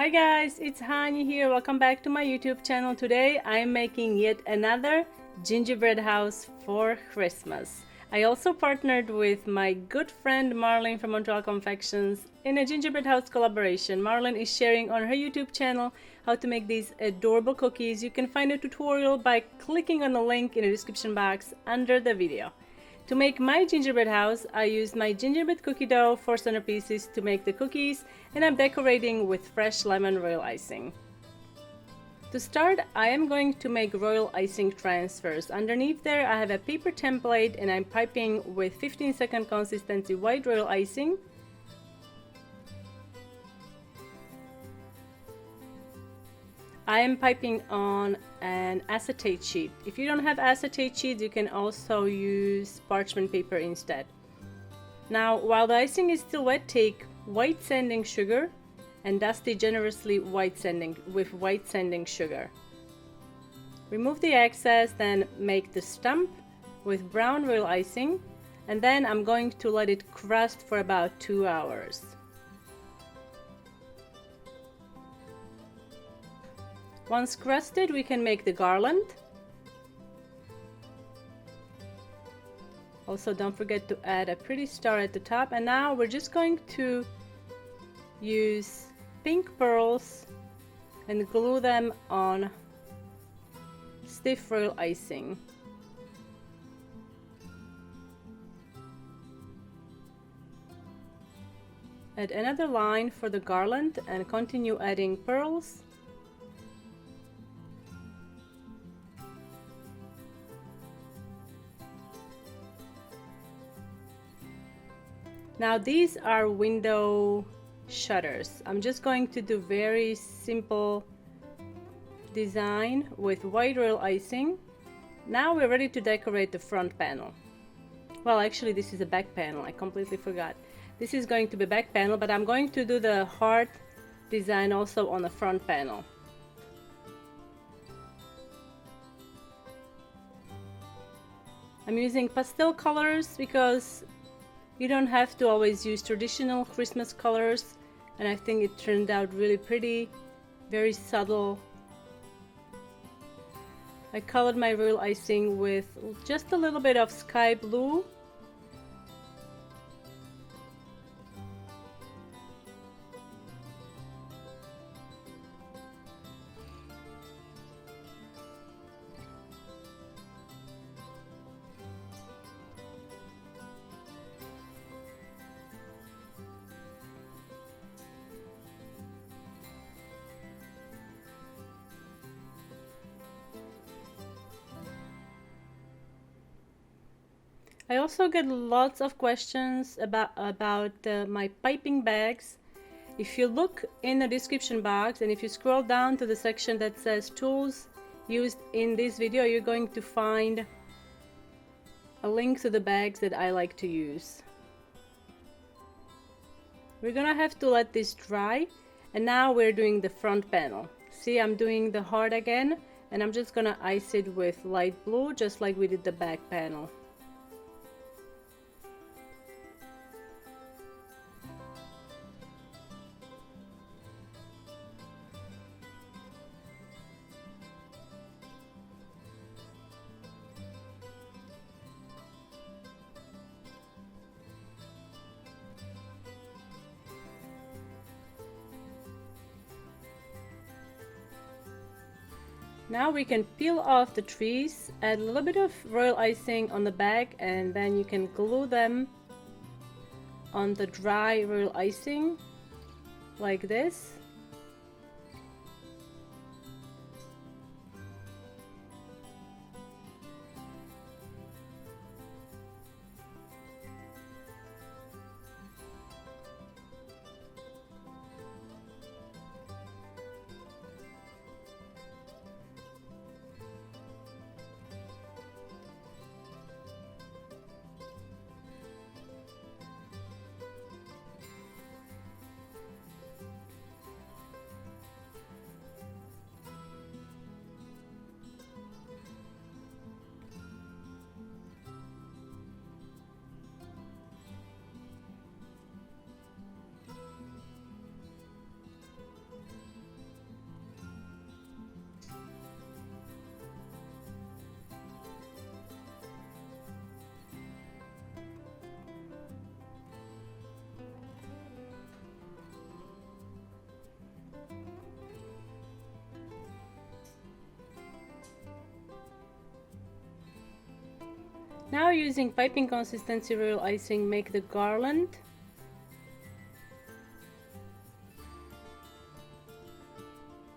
Hi guys, it's Hani here. Welcome back to my YouTube channel. Today I'm making yet another gingerbread house for Christmas. I also partnered with my good friend Marlene from Montreal Confections in a gingerbread house collaboration. Marlene is sharing on her YouTube channel how to make these adorable cookies. You can find a tutorial by clicking on the link in the description box under the video. To make my gingerbread house, I used my gingerbread cookie dough 4 center pieces to make the cookies, and I'm decorating with fresh lemon royal icing. To start, I am going to make royal icing transfers. Underneath there I have a paper template and I'm piping with 15-second consistency white royal icing. I am piping on an acetate sheet. If you don't have acetate sheets, you can also use parchment paper instead. Now, while the icing is still wet, take white sanding sugar and dust it generously with white sanding sugar. Remove the excess, then make the stump with brown royal icing, and then I'm going to let it crust for about 2 hours. Once crusted, we can make the garland. Also, don't forget to add a pretty star at the top. And now we're just going to use pink pearls and glue them on stiff royal icing. Add another line for the garland and continue adding pearls. Now these are window shutters. I'm just going to do very simple design with white royal icing. Now we're ready to decorate the front panel. Well, actually this is a back panel. I completely forgot. This is going to be back panel, but I'm going to do the heart design also on the front panel. I'm using pastel colors because you don't have to always use traditional Christmas colors, and I think it turned out really pretty, very subtle. I colored my royal icing with just a little bit of sky blue. I also get lots of questions about my piping bags. If you look in the description box and if you scroll down to the section that says tools used in this video, you're going to find a link to the bags that I like to use. We're gonna have to let this dry, and now we're doing the front panel. See, I'm doing the heart again, and I'm just gonna ice it with light blue just like we did the back panel. Now we can peel off the trees, add a little bit of royal icing on the back, and then you can glue them on the dry royal icing like this. Now using piping consistency royal icing, make the garland.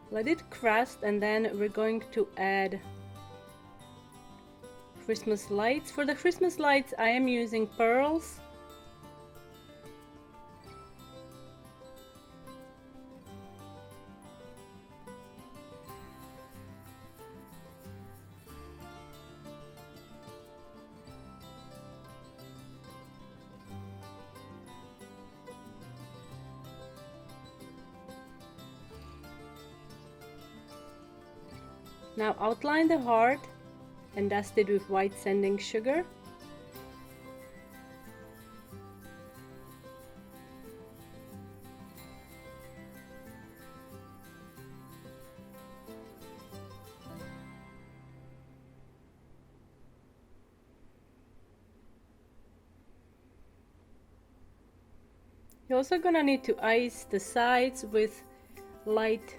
Let it crust, and then we're going to add Christmas lights. For the Christmas lights I am using pearls. Now outline the heart and dust it with white sanding sugar. You're also gonna need to ice the sides with light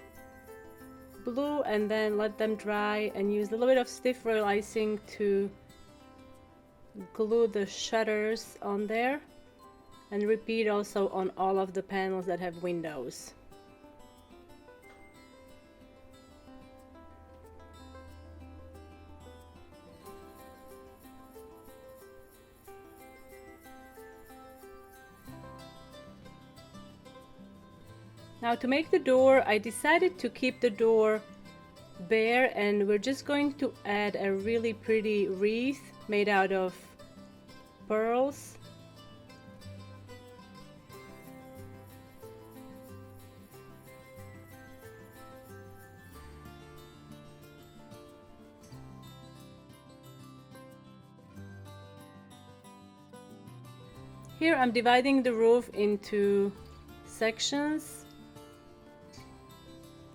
blue and then let them dry, and use a little bit of stiff royal icing to glue the shutters on there, and repeat also on all of the panels that have windows. Now to make the door, I decided to keep the door bare, and we're just going to add a really pretty wreath made out of pearls. Here I'm dividing the roof into sections.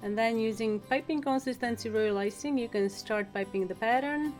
And then using piping consistency royal icing, you can start piping the pattern.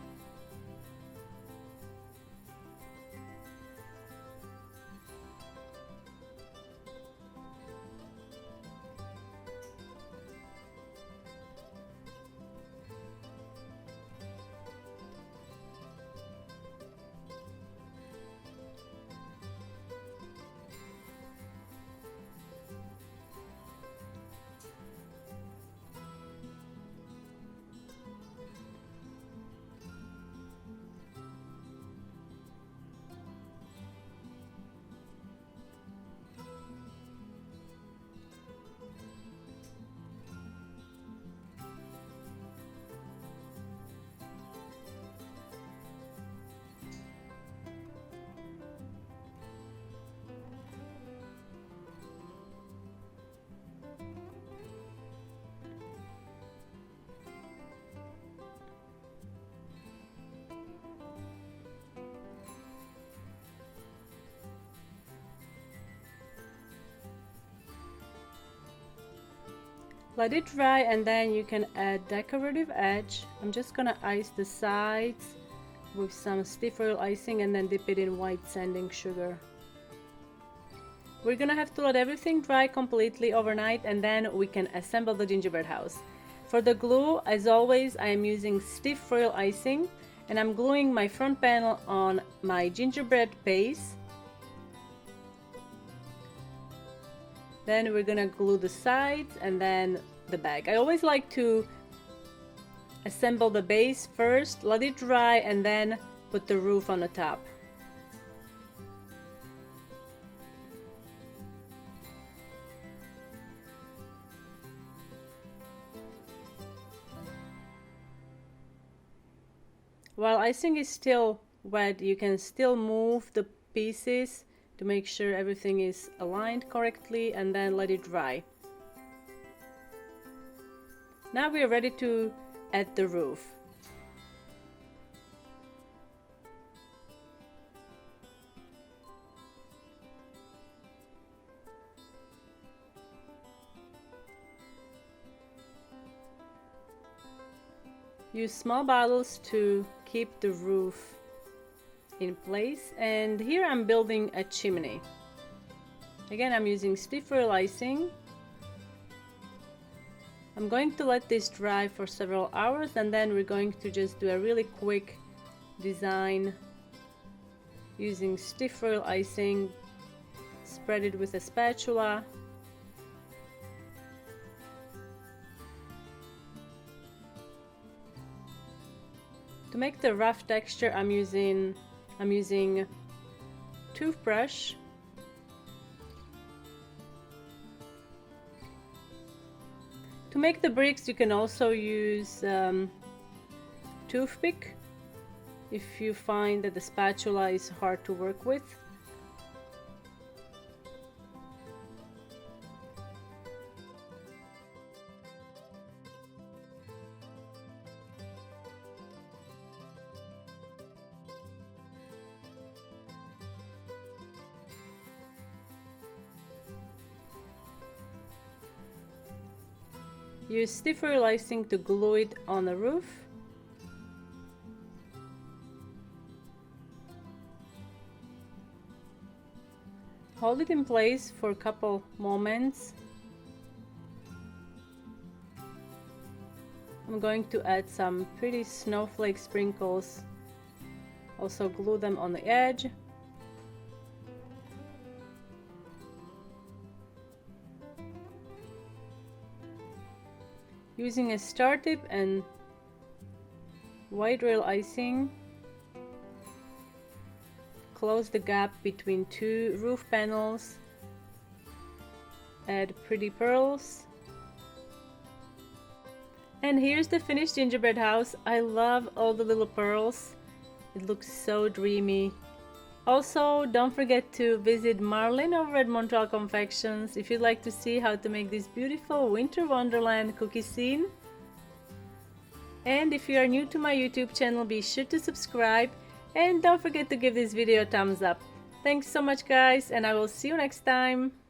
Let it dry, and then you can add decorative edge. I'm just gonna ice the sides with some stiff royal icing and then dip it in white sanding sugar. We're gonna have to let everything dry completely overnight, and then we can assemble the gingerbread house. For the glue, as always, I am using stiff royal icing, and I'm gluing my front panel on my gingerbread base. Then we're gonna glue the sides and then the back. I always like to assemble the base first, let it dry, and then put the roof on the top. While icing is still wet, you can still move the pieces to make sure everything is aligned correctly, and then let it dry. Now we are ready to add the roof. Use small bottles to keep the roof in place, and here I'm building a chimney. Again, I'm using stiff royal icing. I'm going to let this dry for several hours, and then we're going to just do a really quick design using stiff foil icing. Spread it with a spatula. To make the rough texture, I'm using toothbrush. To make the bricks, you can also use toothpick if you find that the spatula is hard to work with. Use stiff foil icing to glue it on the roof. Hold it in place for a couple moments. I'm going to add some pretty snowflake sprinkles. Also glue them on the edge. Using a star tip and white rail icing, close the gap between two roof panels. Add pretty pearls. And here's the finished gingerbread house. I love all the little pearls. It looks so dreamy. Also, don't forget to visit Marlene over at Montreal Confections if you'd like to see how to make this beautiful winter wonderland cookie scene. And if you are new to my YouTube channel, be sure to subscribe and don't forget to give this video a thumbs up. Thanks so much guys, and I will see you next time.